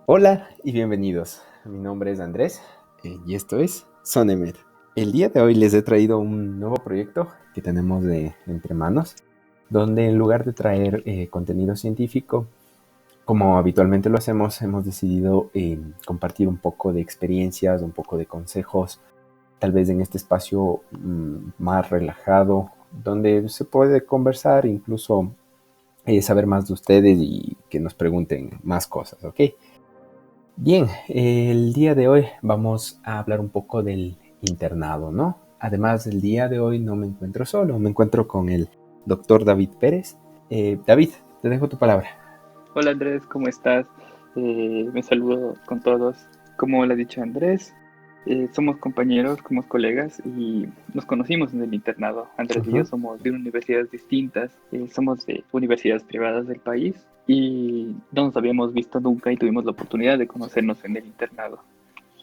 Hola y bienvenidos. Mi nombre es Andrés y esto es Sonemed. El día de hoy les he traído un nuevo proyecto que tenemos entre manos, donde en lugar de traer contenido científico, como habitualmente lo hacemos, hemos decidido compartir un poco de experiencias, un poco de consejos, tal vez en este espacio más relajado, donde se puede conversar, incluso saber más de ustedes y que nos pregunten más cosas, ¿ok? Bien, el día de hoy vamos a hablar un poco del internado, ¿no? Además, el día de hoy no me encuentro solo, me encuentro con el doctor David Pérez. David, te dejo tu palabra. Hola Andrés, ¿cómo estás? Me saludo con todos. Como le ha dicho Andrés, somos compañeros, somos colegas y nos conocimos en el internado. Andrés y yo Ujú. somos de universidades distintas, somos de universidades privadas del país y no nos habíamos visto nunca y tuvimos la oportunidad de conocernos en el internado.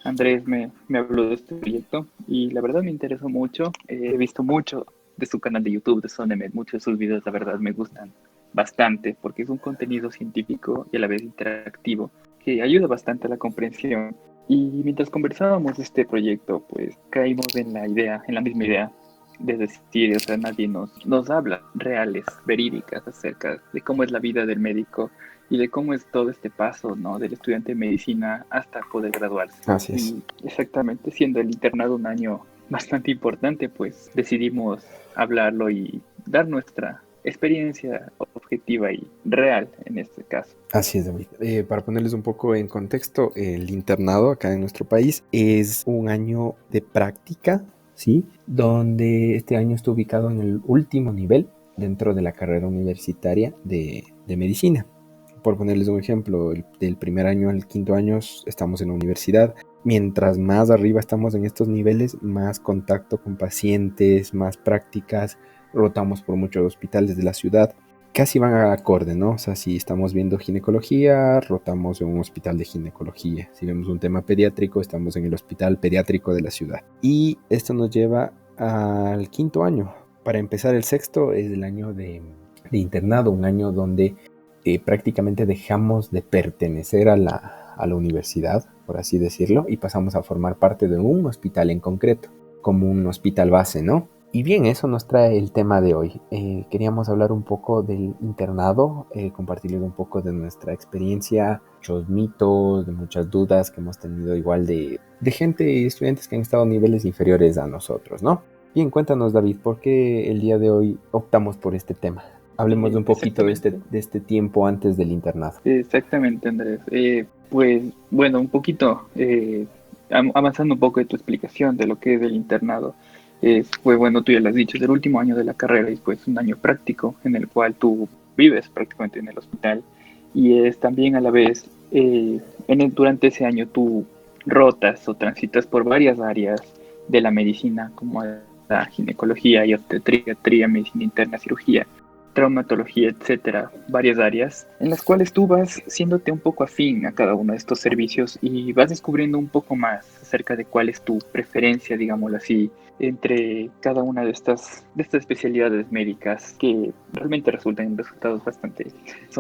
Andrés me habló de este proyecto y la verdad me interesó mucho. He visto mucho de su canal de YouTube, de Sonemed, muchos de sus videos, la verdad me gustan bastante porque es un contenido científico y a la vez interactivo que ayuda bastante a la comprensión. Y mientras conversábamos de este proyecto, pues caímos en la idea, en la misma idea de decir, o sea, nadie nos habla reales, verídicas acerca de cómo es la vida del médico y de cómo es todo este paso, ¿no? Del estudiante de medicina hasta poder graduarse. Así es. Y exactamente, siendo el internado un año bastante importante, pues decidimos hablarlo y dar nuestra experiencia objetiva y real en este caso. Así es, David. Para ponerles un poco en contexto, el internado acá en nuestro país es un año de práctica, ¿sí? Donde este año está ubicado en el último nivel dentro de la carrera universitaria de medicina. Por ponerles un ejemplo, del primer año al quinto año estamos en la universidad. Mientras más arriba estamos en estos niveles, más contacto con pacientes, más prácticas, rotamos por muchos hospitales de la ciudad. Casi van a acorde, ¿no? O sea, si estamos viendo ginecología, rotamos en un hospital de ginecología. Si vemos un tema pediátrico, estamos en el hospital pediátrico de la ciudad. Y esto nos lleva al quinto año. Para empezar, el sexto es el año de internado, un año donde prácticamente dejamos de pertenecer a la universidad, por así decirlo, y pasamos a formar parte de un hospital en concreto, como un hospital base, ¿no? Y bien, eso nos trae el tema de hoy. Queríamos hablar un poco del internado, compartirles un poco de nuestra experiencia, muchos mitos, de muchas dudas que hemos tenido igual de gente, estudiantes que han estado a niveles inferiores a nosotros, ¿no? Bien, cuéntanos David, ¿por qué el día de hoy optamos por este tema? Hablemos de un poquito Exactamente. de este tiempo antes del internado. Exactamente, Andrés. Pues bueno, un poquito, avanzando un poco de tu explicación de lo que es el internado. Pues bueno, tú ya lo has dicho, es el último año de la carrera y pues un año práctico en el cual tú vives prácticamente en el hospital y es también a la vez, durante ese año tú rotas o transitas por varias áreas de la medicina como la ginecología y obstetricia, medicina interna, cirugía, traumatología, etcétera, varias áreas en las cuales tú vas siéndote un poco afín a cada uno de estos servicios y vas descubriendo un poco más acerca de cuál es tu preferencia, digámoslo así, entre cada una de estas especialidades médicas que realmente son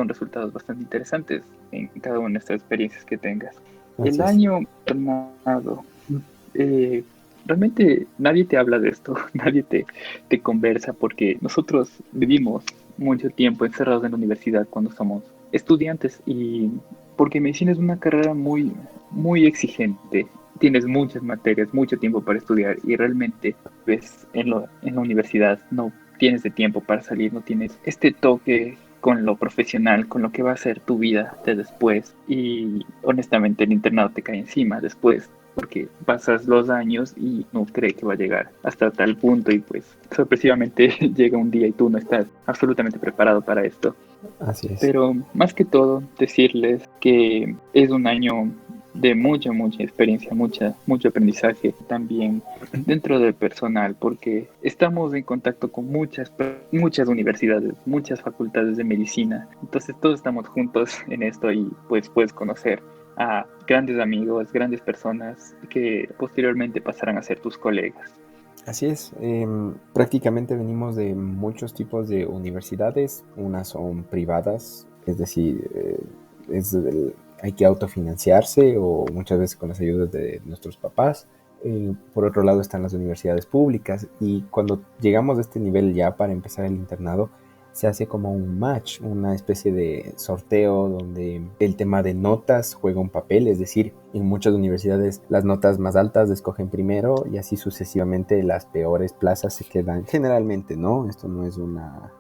resultados bastante interesantes en cada una de estas experiencias que tengas. El Así es. año tornado, eh, realmente nadie te habla de esto, te conversa porque nosotros vivimos mucho tiempo encerrados en la universidad cuando somos estudiantes y porque medicina es una carrera muy exigente. Tienes muchas materias, mucho tiempo para estudiar y realmente ves en la universidad no tienes de tiempo para salir, no tienes este toque con lo profesional, con lo que va a ser tu vida de después y honestamente el internado te cae encima después porque pasas los años y no cree que va a llegar hasta tal punto y pues sorpresivamente llega un día y tú no estás absolutamente preparado para esto. Así es. Pero más que todo, decirles que es un año de mucha experiencia, mucho aprendizaje también dentro del personal, porque estamos en contacto con muchas universidades, muchas facultades de medicina. Entonces todos estamos juntos en esto y pues puedes conocer a grandes amigos, grandes personas que posteriormente pasarán a ser tus colegas. Así es, prácticamente venimos de muchos tipos de universidades, unas son privadas, es decir, hay que autofinanciarse o muchas veces con las ayudas de nuestros papás. Por otro lado están las universidades públicas y cuando llegamos a este nivel ya para empezar el internado, se hace como un match, una especie de sorteo donde el tema de notas juega un papel, es decir, en muchas universidades las notas más altas escogen primero y así sucesivamente las peores plazas se quedan generalmente, ¿no? Esto no es una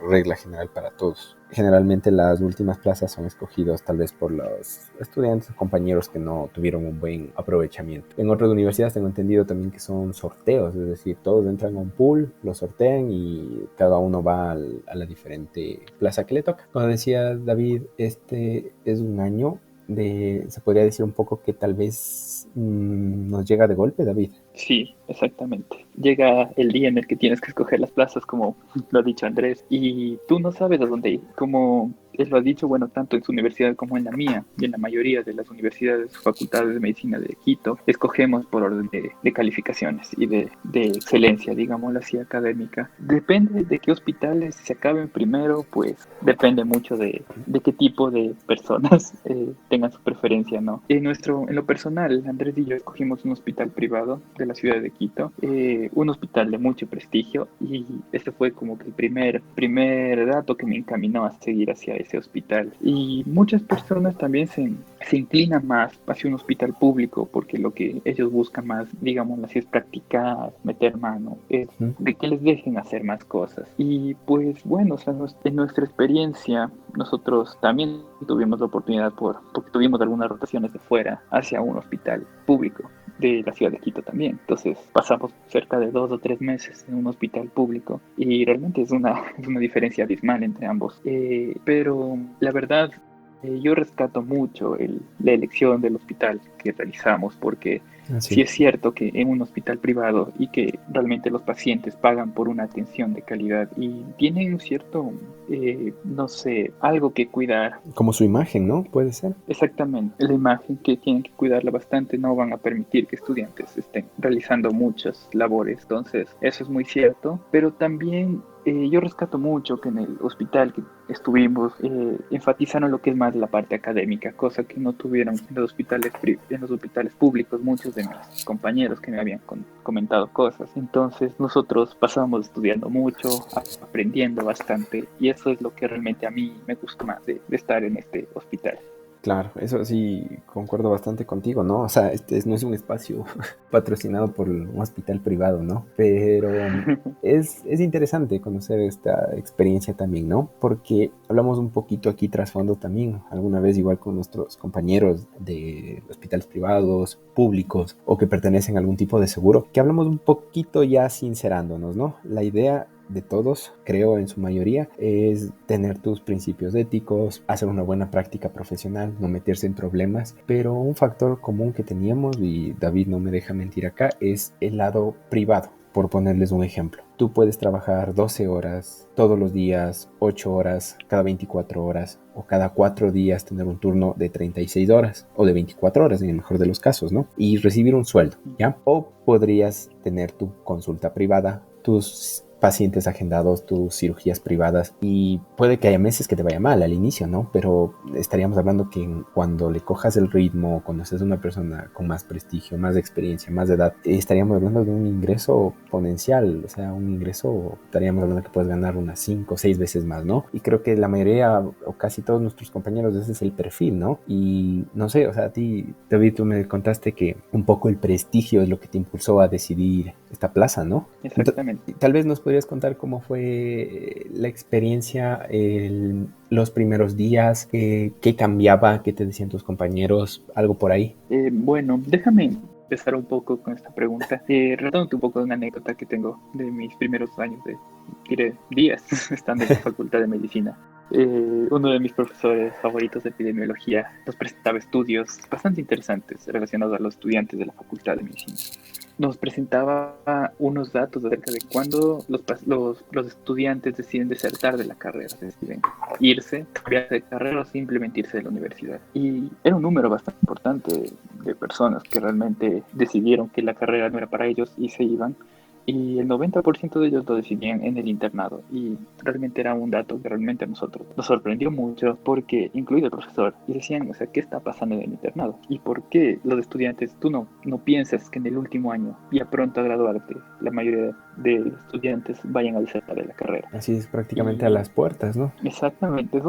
regla general para todos. Generalmente las últimas plazas son escogidas tal vez por los estudiantes o compañeros que no tuvieron un buen aprovechamiento. En otras universidades tengo entendido también que son sorteos, es decir, todos entran a un pool, lo sortean y cada uno va a la diferente plaza que le toca. Como decía David, este es un año se podría decir un poco que tal vez nos llega de golpe, David. Sí, exactamente. Llega el día en el que tienes que escoger las plazas, como lo ha dicho Andrés, y tú no sabes a dónde ir. Como él lo ha dicho, bueno, tanto en su universidad como en la mía, y en la mayoría de las universidades, facultades de medicina de Quito, escogemos por orden de calificaciones y de excelencia, digámoslo así, académica. Depende de qué hospitales se acaben primero, pues depende mucho de qué tipo de personas tengan su preferencia, ¿no? En lo personal, Andrés y yo escogimos un hospital privado de la ciudad de Quito, un hospital de mucho prestigio, y ese fue como que el primer dato que me encaminó a seguir hacia ese hospital. Y muchas personas también se inclinan más hacia un hospital público porque lo que ellos buscan más, digamos así, es practicar, meter mano, es de que les dejen hacer más cosas. Y pues bueno, o sea, en nuestra experiencia, nosotros también tuvimos la oportunidad porque tuvimos algunas rotaciones de fuera hacia un hospital público de la ciudad de Quito también. Entonces pasamos cerca de 2 o 3 meses en un hospital público y realmente es una diferencia abismal entre ambos. Pero la verdad, yo rescato mucho la elección del hospital que realizamos porque sí Así. es cierto que en un hospital privado y que realmente los pacientes pagan por una atención de calidad y tienen un cierto, no sé, algo que cuidar. Como su imagen, ¿no? Puede ser. Exactamente, la imagen que tienen que cuidarla bastante, no van a permitir que estudiantes estén realizando muchas labores, entonces eso es muy cierto, pero también yo rescato mucho que en el hospital que estuvimos enfatizaron lo que es más la parte académica, cosa que no tuvieron en los hospitales públicos muchos de mis compañeros que me habían comentado cosas, entonces nosotros pasábamos estudiando mucho, aprendiendo bastante y eso es lo que realmente a mí me gustó más de estar en este hospital. Claro, eso sí, concuerdo bastante contigo, ¿no? O sea, este no es un espacio patrocinado por un hospital privado, ¿no? Pero es interesante conocer esta experiencia también, ¿no? Porque hablamos un poquito aquí trasfondo también, alguna vez igual con nuestros compañeros de hospitales privados, públicos o que pertenecen a algún tipo de seguro, que hablamos un poquito ya sincerándonos, ¿no? La idea de todos, creo en su mayoría, es tener tus principios éticos, hacer una buena práctica profesional, no meterse en problemas, pero un factor común que teníamos, y David no me deja mentir acá, es el lado privado. Por ponerles un ejemplo, tú puedes trabajar 12 horas todos los días, 8 horas, cada 24 horas o cada 4 días tener un turno de 36 horas o de 24 horas en el mejor de los casos, ¿no? Y recibir un sueldo, ¿ya? O podrías tener tu consulta privada, tus pacientes agendados, tus cirugías privadas y puede que haya meses que te vaya mal al inicio, ¿no? Pero estaríamos hablando que cuando le cojas el ritmo, cuando seas una persona con más prestigio, más experiencia, más edad, estaríamos hablando de un ingreso exponencial, o sea, un ingreso, estaríamos hablando que puedes ganar unas 5 o 6 veces más, ¿no? Y creo que la mayoría o casi todos nuestros compañeros ese es el perfil, ¿no? Y no sé, o sea, a ti, David, tú me contaste que un poco el prestigio es lo que te impulsó a decidir esta plaza, ¿no? Exactamente. Tal vez nos podrías contar cómo fue la experiencia, los primeros días, qué cambiaba, qué te decían tus compañeros, algo por ahí. Bueno, déjame empezar un poco con esta pregunta, relatándote un poco de una anécdota que tengo de mis primeros años diré, días estando en la Facultad de Medicina. Uno de mis profesores favoritos de epidemiología nos presentaba estudios bastante interesantes relacionados a los estudiantes de la Facultad de Medicina. Nos presentaba unos datos acerca de cuándo los estudiantes deciden desertar de la carrera, deciden irse, cambiarse de carrera o simplemente irse de la universidad. Y era un número bastante importante de personas que realmente decidieron que la carrera no era para ellos y se iban. y el 90% de ellos lo decidían en el internado. Y realmente era un dato que realmente a nosotros nos sorprendió mucho, porque incluido el profesor, y decían, o sea, ¿qué está pasando en el internado? ¿Y por qué los estudiantes, tú no piensas que en el último año, ya pronto a graduarte, la mayoría de estudiantes vayan a desertar de la carrera? Así es, prácticamente a Y las puertas, ¿no? exactamente,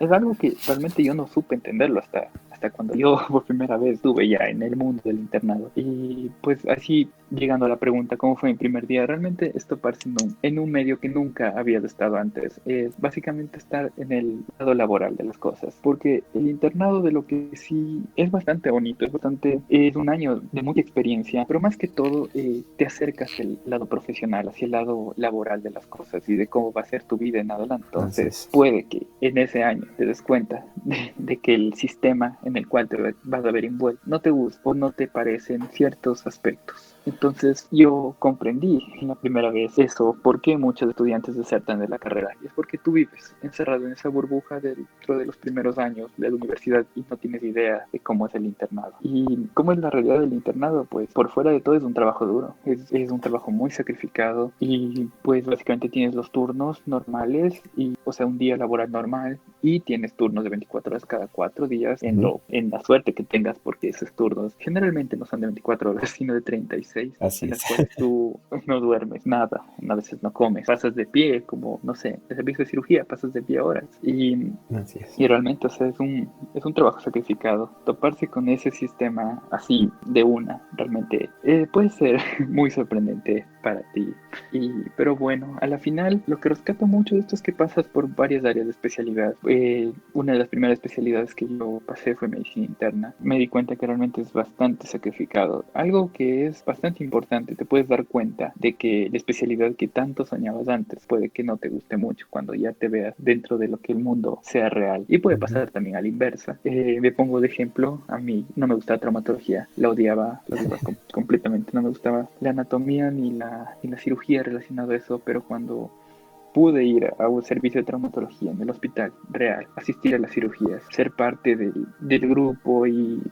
es algo que realmente yo no supe entenderlo hasta cuando yo por primera vez estuve ya en el mundo del internado. Y pues así, llegando a la pregunta, ¿cómo fue mi primer día? Realmente es toparse en un medio que nunca había estado antes. Es básicamente estar en el lado laboral de las cosas. Porque el internado, de lo que sí es bastante bonito, es un año de mucha experiencia, pero más que todo te acercas al lado profesional, hacia el lado laboral de las cosas y de cómo va a ser tu vida en adelante. Así Entonces, es. puede que en ese año te des cuenta de que el sistema en el cual te vas a ver envuelto no te gusta o no te parecen ciertos aspectos. Entonces yo comprendí la primera vez eso, por qué muchos estudiantes desertan de la carrera. Y es porque tú vives encerrado en esa burbuja dentro de los primeros años de la universidad y no tienes idea de cómo es el internado. ¿Y cómo es la realidad del internado? Pues por fuera de todo es un trabajo duro, es un trabajo muy sacrificado y pues básicamente tienes los turnos normales y, o sea, un día laboral normal y tienes turnos de 24 horas cada 4 días Ujú. en la suerte que tengas, porque esos turnos generalmente no son de 24 horas, sino de 36, Así en las es. cuales tú no duermes nada, a veces no comes, pasas de pie, como, no sé, de servicio de cirugía, pasas de pie horas. Así es. Y realmente, o sea, es un trabajo sacrificado. Toparse con ese sistema así de una, realmente puede ser muy sorprendente para ti. Pero bueno, a la final, lo que rescato mucho de esto es que pasas por varias áreas de especialidad. Una de las primeras especialidades que yo pasé fue medicina interna. Me di cuenta que realmente es bastante sacrificado. Algo que es bastante importante, te puedes dar cuenta de que la especialidad que tanto soñabas antes puede que no te guste mucho cuando ya te veas dentro de lo que el mundo sea real. Y puede Ujú. pasar también a la inversa. Me pongo de ejemplo, a mí no me gustaba traumatología, la odiaba completamente. No me gustaba la anatomía ni la cirugía relacionada a eso, pero cuando pude ir a un servicio de traumatología en el hospital real, asistir a las cirugías, ser parte del grupo y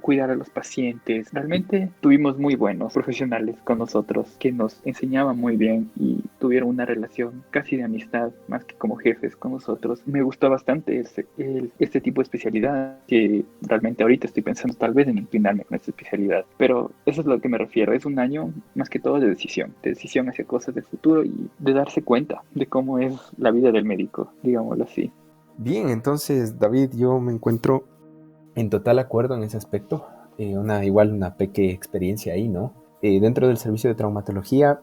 cuidar a los pacientes. Realmente tuvimos muy buenos profesionales con nosotros que nos enseñaban muy bien y tuvieron una relación casi de amistad, más que como jefes con nosotros. Me gustó bastante este tipo de especialidad, que realmente ahorita estoy pensando tal vez en inclinarme con esta especialidad, pero eso es a lo que me refiero. Es un año más que todo de decisión hacia cosas del futuro y de darse cuenta de cómo es la vida del médico, digámoslo así. Bien, entonces, David, yo me encuentro en total acuerdo en ese aspecto. Igual una pequeña experiencia ahí, ¿no? Dentro del servicio de traumatología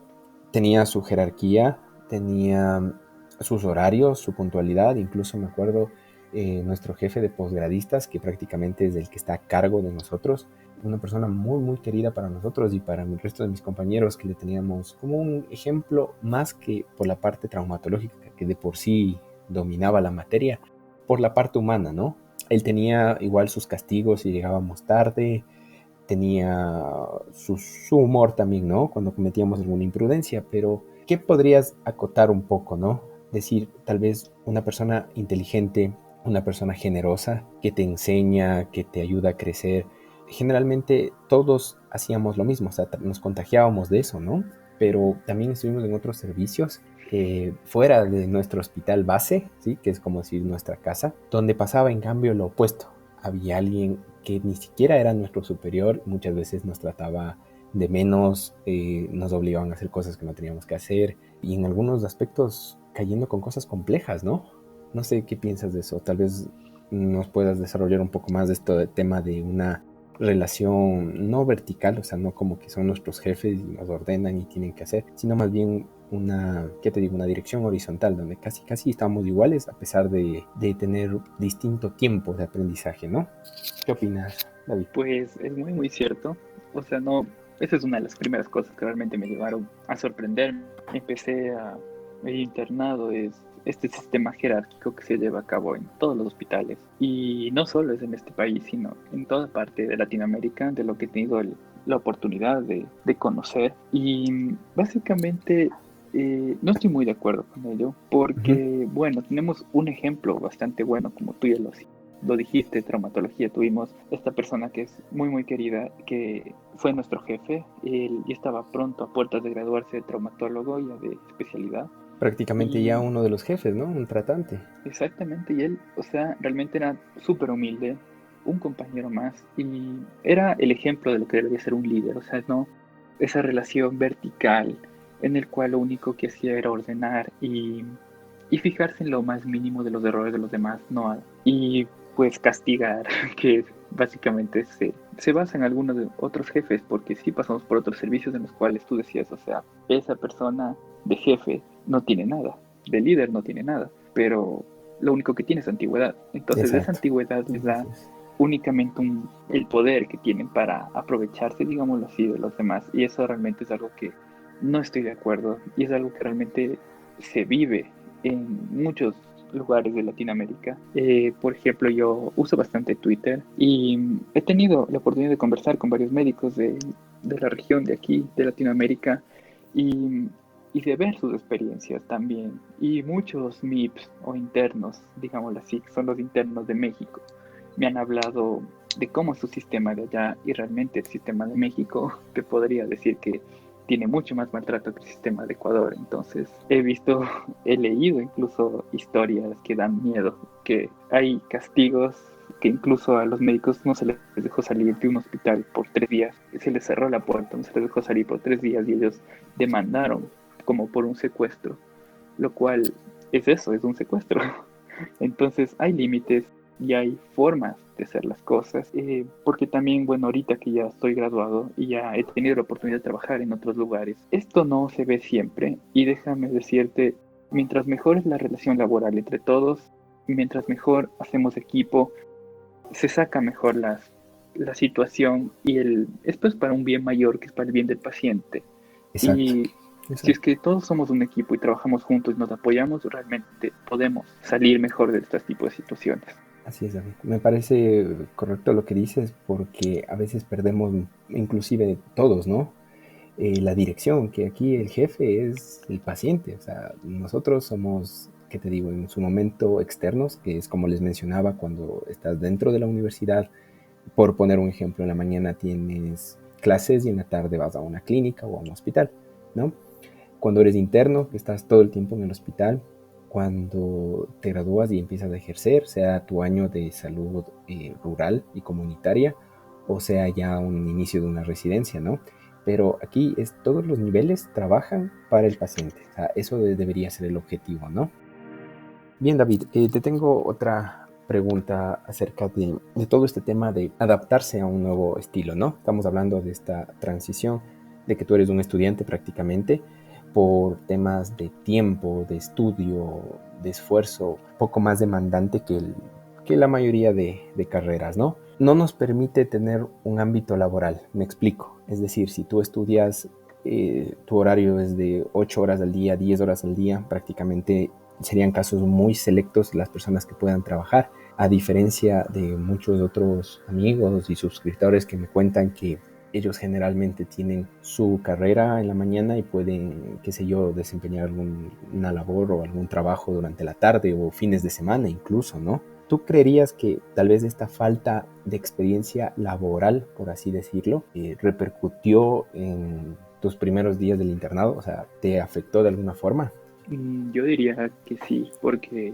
tenía su jerarquía, tenía sus horarios, su puntualidad. Incluso me acuerdo nuestro jefe de posgradistas, que prácticamente es el que está a cargo de nosotros, una persona muy, muy querida para nosotros y para el resto de mis compañeros, que le teníamos como un ejemplo más que por la parte traumatológica, que de por sí dominaba la materia, por la parte humana, ¿no? Él tenía igual sus castigos si llegábamos tarde, tenía su humor también, ¿no? Cuando cometíamos alguna imprudencia, pero ¿qué podrías acotar un poco, ¿no? Decir, tal vez una persona inteligente, una persona generosa, que te enseña, que te ayuda a crecer. Generalmente todos hacíamos lo mismo, o sea, nos contagiábamos de eso, ¿no? Pero también estuvimos en otros servicios fuera de nuestro hospital base, ¿sí? Que es como decir nuestra casa, donde pasaba en cambio lo opuesto. Había alguien que ni siquiera era nuestro superior, muchas veces nos trataba de menos, nos obligaban a hacer cosas que no teníamos que hacer y en algunos aspectos cayendo con cosas complejas, ¿no? No sé qué piensas de eso, tal vez nos puedas desarrollar un poco más de esto del tema de una relación no vertical, o sea, no como que son nuestros jefes y nos ordenan y tienen que hacer, sino más bien una, ¿qué te digo? Una dirección horizontal donde casi estamos iguales a pesar de tener distinto tiempo de aprendizaje, ¿no? ¿Qué opinas, David? Pues es muy, muy cierto. O sea, no, esa es una de las primeras cosas que realmente me llevaron a sorprenderme. El internado es este sistema jerárquico que se lleva a cabo en todos los hospitales. Y no solo es en este país, sino en toda parte de Latinoamérica, de lo que he tenido la oportunidad de conocer. Y básicamente no estoy muy de acuerdo con ello, Ujú. porque, bueno, tenemos un ejemplo bastante bueno, como tú ya lo has lo dijiste, traumatología, tuvimos esta persona que es muy muy querida, que fue nuestro jefe. Él ya estaba pronto a puertas de graduarse de traumatólogo, ya de especialidad. Prácticamente ya Y uno de los jefes, ¿no? Un tratante. exactamente, y él, o sea, realmente era súper humilde, un compañero más, y era el ejemplo de lo que debería ser un líder, o sea, no esa relación vertical en el cual lo único que hacía era ordenar y fijarse en lo más mínimo de los errores de los demás, no, y pues castigar, que básicamente se basa en algunos de otros jefes, porque sí pasamos por otros servicios en los cuales tú decías, o sea, esa persona de jefe no tiene nada, de líder no tiene nada, pero lo único que tiene es antigüedad. Entonces esa Exacto. antigüedad les da Así es. únicamente el poder que tienen para aprovecharse, digámoslo así, de los demás. Y eso realmente es algo que no estoy de acuerdo y es algo que realmente se vive en muchos lugares de Latinoamérica. Por ejemplo, yo uso bastante Twitter y he tenido la oportunidad de conversar con varios médicos de la región de aquí, de Latinoamérica, y y de ver sus experiencias también. Y muchos MIPS o internos, digámoslo así, que son los internos de México, me han hablado de cómo es su sistema de allá y realmente el sistema de México, te podría decir que tiene mucho más maltrato que el sistema de Ecuador. Entonces, he visto, he leído incluso historias que dan miedo, que hay castigos que incluso a los médicos no se les dejó salir de un hospital por 3 días, se les cerró la puerta, no se les dejó salir por 3 días y ellos demandaron como por un secuestro, lo cual es eso, es un secuestro. Entonces hay límites y hay formas de hacer las cosas, porque también, bueno, ahorita que ya estoy graduado y ya he tenido la oportunidad de trabajar en otros lugares, esto no se ve siempre y déjame decirte, mientras mejor es la relación laboral entre todos, mientras mejor hacemos equipo, se saca mejor la situación y esto es para un bien mayor que es para el bien del paciente. Exacto. Y si es Exacto. que todos somos un equipo y trabajamos juntos y nos apoyamos, realmente podemos salir mejor de este tipo de situaciones. Así es, David. Me parece correcto lo que dices porque a veces perdemos, inclusive todos, ¿no? La dirección, que aquí el jefe es el paciente. O sea, nosotros somos, ¿qué te digo? En su momento externos, que es como les mencionaba, cuando estás dentro de la universidad, por poner un ejemplo, en la mañana tienes clases y en la tarde vas a una clínica o a un hospital, ¿no? Cuando eres interno, que estás todo el tiempo en el hospital, cuando te gradúas y empiezas a ejercer, sea tu año de salud rural y comunitaria, o sea ya un inicio de una residencia, ¿no? Pero aquí es todos los niveles trabajan para el paciente. O sea, eso debería ser el objetivo, ¿no? Bien, David, te tengo otra pregunta acerca de todo este tema de adaptarse a un nuevo estilo, ¿no? Estamos hablando de esta transición, de que tú eres un estudiante prácticamente, por temas de tiempo, de estudio, de esfuerzo, poco más demandante que la mayoría de carreras, ¿no? No nos permite tener un ámbito laboral, me explico. Es decir, si tú estudias, tu horario es de 8 horas al día, 10 horas al día, prácticamente serían casos muy selectos las personas que puedan trabajar, a diferencia de muchos otros amigos y suscriptores que me cuentan que ellos generalmente tienen su carrera en la mañana y pueden, qué sé yo, desempeñar alguna labor o algún trabajo durante la tarde o fines de semana incluso, ¿no? ¿Tú creerías que tal vez esta falta de experiencia laboral, por así decirlo, repercutió en tus primeros días del internado? O sea, ¿te afectó de alguna forma? Yo diría que sí, porque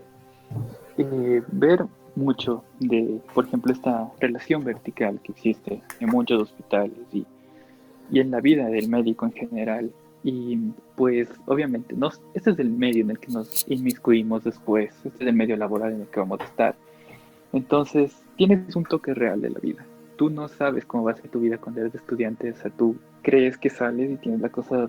ver mucho de, por ejemplo, esta relación vertical que existe en muchos hospitales y en la vida del médico en general. Y pues obviamente este es el medio en el que nos inmiscuimos después, este es el medio laboral en el que vamos a estar. Entonces tienes un toque real de la vida. Tú no sabes cómo va a ser tu vida cuando eres estudiante, o sea, tú crees que sales y tienes la cosa,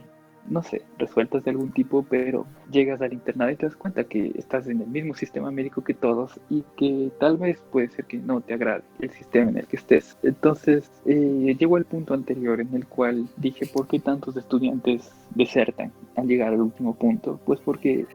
no sé, resueltas de algún tipo, pero llegas al internado y te das cuenta que estás en el mismo sistema médico que todos y que tal vez puede ser que no te agrade el sistema en el que estés. Entonces, llegó al punto anterior en el cual dije, ¿por qué tantos estudiantes desertan al llegar al último punto? Pues porque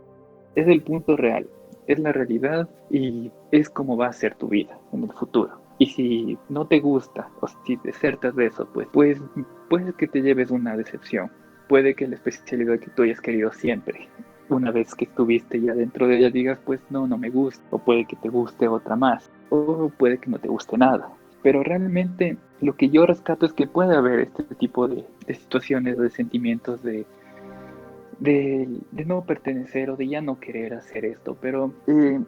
es el punto real, es la realidad y es como va a ser tu vida en el futuro. Y si no te gusta o si desertas de eso, pues puede que te lleves una decepción. Puede que la especialidad que tú hayas querido siempre, una vez que estuviste ya dentro de ella, digas, pues no, no me gusta. O puede que te guste otra más. o puede que no te guste nada. Pero realmente lo que yo rescato es que puede haber este tipo de situaciones, de sentimientos de no pertenecer o de ya no querer hacer esto. Pero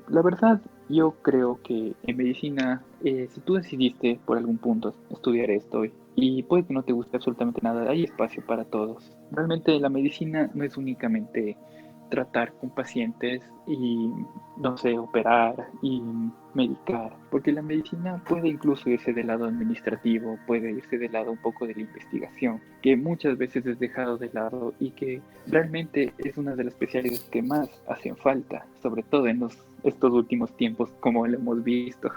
la verdad, yo creo que en medicina, si tú decidiste por algún punto estudiar esto y puede que no te guste absolutamente nada, hay espacio para todos. Realmente la medicina no es únicamente tratar con pacientes y, no sé, operar y medicar, porque la medicina puede incluso irse del lado administrativo, puede irse del lado un poco de la investigación, que muchas veces es dejado de lado y que realmente es una de las especialidades que más hacen falta, sobre todo en estos últimos tiempos, como lo hemos visto.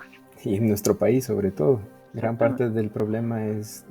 Y en nuestro país sobre todo. Gran Exactamente. parte del problema es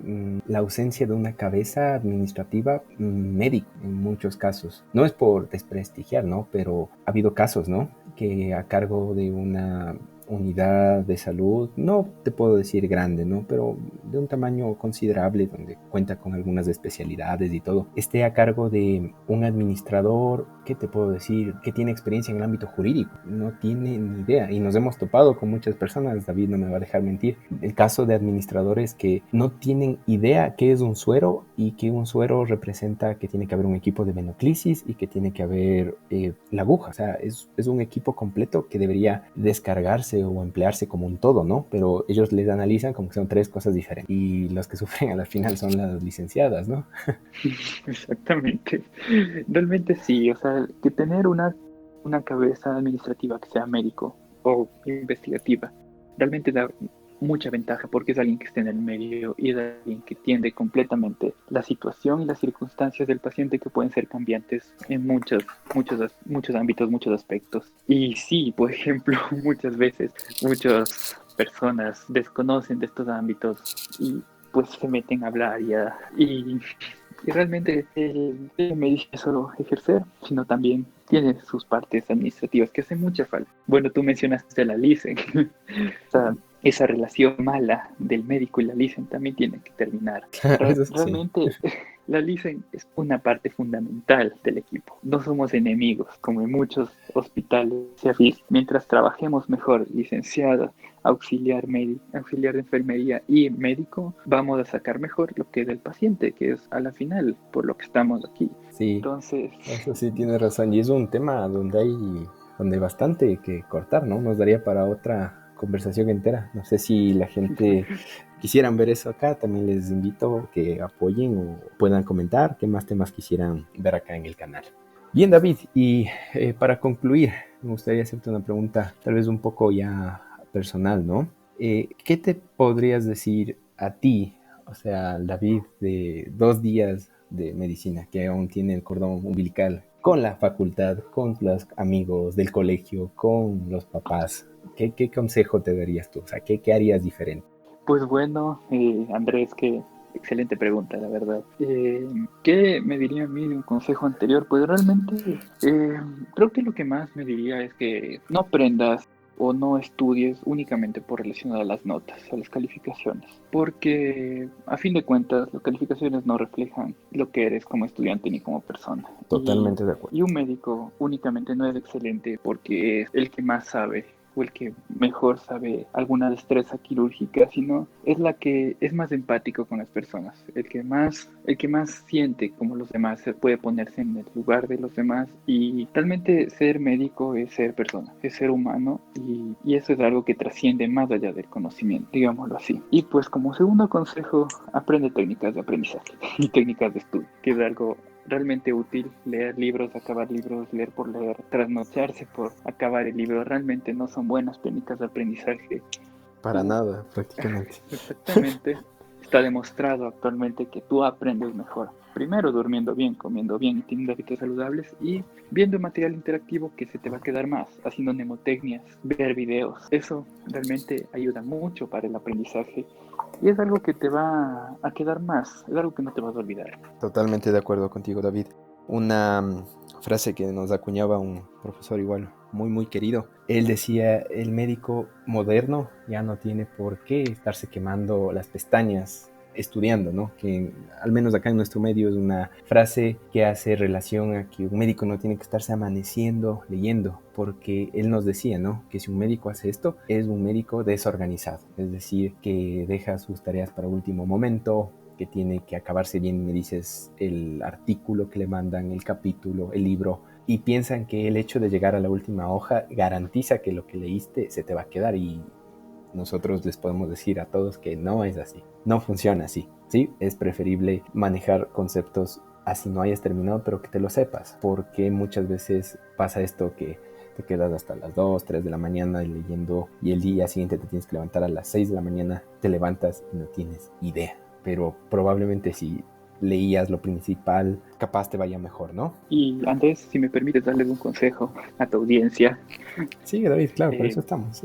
la ausencia de una cabeza administrativa médica en muchos casos. No es por desprestigiar, ¿no? Pero ha habido casos, ¿no? Que a cargo de una unidad de salud, no te puedo decir grande, ¿no? Pero de un tamaño considerable, donde cuenta con algunas especialidades y todo, esté a cargo de un administrador, ¿qué te puedo decir? Que tiene experiencia en el ámbito jurídico, no tiene ni idea. Y nos hemos topado con muchas personas, David no me va a dejar mentir, el caso de administradores que no tienen idea qué es un suero y que un suero representa que tiene que haber un equipo de venoclisis y que tiene que haber la aguja. O sea, es un equipo completo que debería descargarse o emplearse como un todo, ¿no? Pero ellos les analizan como que son tres cosas diferentes y los que sufren a la final son las licenciadas, ¿no? Exactamente. Realmente sí, o sea, que tener una cabeza administrativa que sea médico o investigativa realmente da mucha ventaja porque es alguien que está en el medio y es alguien que entiende completamente la situación y las circunstancias del paciente que pueden ser cambiantes en muchos ámbitos, muchos aspectos. Y sí, por ejemplo, muchas veces muchas personas desconocen de estos ámbitos y pues se meten a hablar y realmente el médico no solo ejercer, sino también tiene sus partes administrativas que hacen mucha falta. Bueno, tú mencionaste la LICEN. O sea, esa relación mala del médico y la LICEN también tiene que terminar. Claro, eso sí. Realmente la LICEN es una parte fundamental del equipo. No somos enemigos, como en muchos hospitales se ha visto. Mientras trabajemos mejor, licenciada, auxiliar de enfermería y médico, vamos a sacar mejor lo que es del paciente, que es a la final por lo que estamos aquí. Sí, Entonces, eso sí tienes razón. Y es un tema donde donde hay bastante que cortar, ¿no? Nos daría para otra conversación entera. No sé si la gente quisieran ver eso acá, también les invito a que apoyen o puedan comentar qué más temas quisieran ver acá en el canal. Bien, David, y para concluir, me gustaría hacerte una pregunta, tal vez un poco ya personal, ¿no? ¿Qué te podrías decir a ti, o sea, David, de 2 días de medicina, que aún tiene el cordón umbilical con la facultad, con los amigos del colegio, con los papás? ¿Qué consejo te darías tú? O sea, ¿qué harías diferente? pues bueno, Andrés, qué excelente pregunta, la verdad. ¿Qué me diría a mí de un consejo anterior? Pues realmente creo que lo que más me diría es que no aprendas o no estudies únicamente por relacionado a las notas, a las calificaciones, porque a fin de cuentas las calificaciones no reflejan lo que eres como estudiante ni como persona. Totalmente de acuerdo. Y un médico únicamente no es excelente porque es el que más sabe o el que mejor sabe alguna destreza quirúrgica, sino es la que es más empático con las personas, el que más siente como los demás, se puede ponerse en el lugar de los demás y realmente ser médico es ser persona, es ser humano y eso es algo que trasciende más allá del conocimiento, digámoslo así. Y pues como segundo consejo, aprende técnicas de aprendizaje y técnicas de estudio, que es algo realmente útil. Leer libros, acabar libros, leer por leer, trasnocharse por acabar el libro, realmente no son buenas técnicas de aprendizaje. Para Tú, nada, prácticamente. exactamente, está demostrado actualmente que tú aprendes mejor. Primero durmiendo bien, comiendo bien, teniendo hábitos saludables y viendo material interactivo que se te va a quedar más, haciendo mnemotecnias, ver videos. Eso realmente ayuda mucho para el aprendizaje y es algo que te va a quedar más, es algo que no te vas a olvidar. Totalmente de acuerdo contigo, David. Una frase que nos acuñaba un profesor igual, muy, muy querido. Él decía, el médico moderno ya no tiene por qué estarse quemando las pestañas estudiando, ¿no? Que al menos acá en nuestro medio es una frase que hace relación a que un médico no tiene que estarse amaneciendo leyendo, porque él nos decía, ¿no? Que si un médico hace esto, es un médico desorganizado, es decir, que deja sus tareas para último momento, que tiene que acabarse bien, me dices, el artículo que le mandan, el capítulo, el libro, y piensan que el hecho de llegar a la última hoja garantiza que lo que leíste se te va a quedar, y nosotros les podemos decir a todos que no es así, no funciona así, ¿sí? Es preferible manejar conceptos así no hayas terminado, pero que te lo sepas, porque muchas veces pasa esto que te quedas hasta las 2, 3 de la mañana leyendo y el día siguiente te tienes que levantar a las 6 de la mañana, te levantas y no tienes idea, pero probablemente si leías lo principal, capaz te vaya mejor, ¿no? Y Andrés, si me permites darles un consejo a tu audiencia. Sí, David, claro, por eh, eso estamos.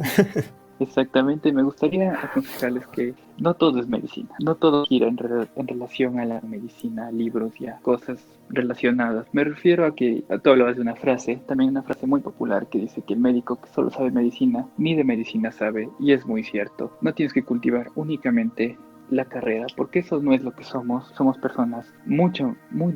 Exactamente, me gustaría aconsejarles que no todo es medicina, no todo gira en relación a la medicina, a libros y a cosas relacionadas. Me refiero a que tú hablabas de una frase, también una frase muy popular que dice que el médico que solo sabe medicina, ni de medicina sabe, y es muy cierto. No tienes que cultivar únicamente la carrera, porque eso no es lo que somos. Somos personas muy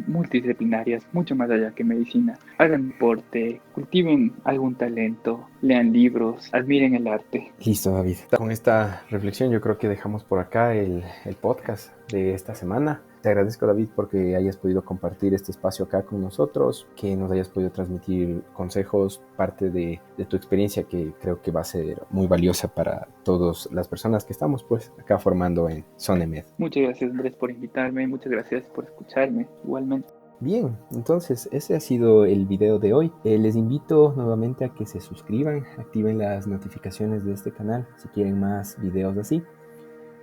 multidisciplinarias, mucho más allá que medicina. Hagan deporte, cultiven algún talento, lean libros, admiren el arte. Listo, David. Con esta reflexión yo creo que dejamos por acá el podcast de esta semana. Te agradezco, David, porque hayas podido compartir este espacio acá con nosotros, que nos hayas podido transmitir consejos, parte de tu experiencia que creo que va a ser muy valiosa para todas las personas que estamos pues acá formando en SONEMED. Muchas gracias, Andrés, por invitarme, muchas gracias por escucharme, igualmente. Bien, entonces ese ha sido el video de hoy. Les invito nuevamente a que se suscriban, activen las notificaciones de este canal si quieren más videos así.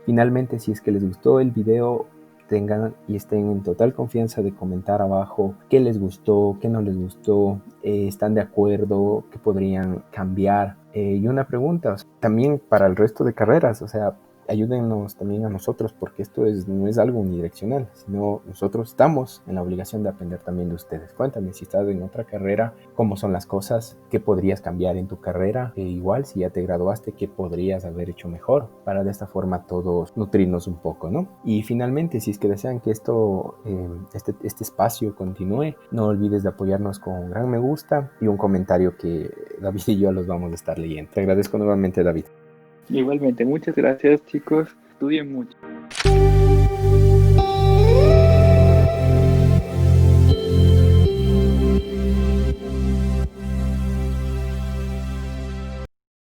Finalmente, si es que les gustó el video, tengan y estén en total confianza de comentar abajo qué les gustó, qué no les gustó, están de acuerdo, qué podrían cambiar. Y una pregunta, también para el resto de carreras, o sea, ayúdennos también a nosotros, porque esto no es algo unidireccional, sino nosotros estamos en la obligación de aprender también de ustedes. Cuéntame si estás en otra carrera, cómo son las cosas, qué podrías cambiar en tu carrera, e igual si ya te graduaste, qué podrías haber hecho mejor, para de esta forma todos nutrirnos un poco, ¿no? Y finalmente, si es que desean que este espacio continúe, no olvides de apoyarnos con un gran me gusta y un comentario que David y yo los vamos a estar leyendo. Te agradezco nuevamente, David. Igualmente, muchas gracias, chicos, estudien mucho.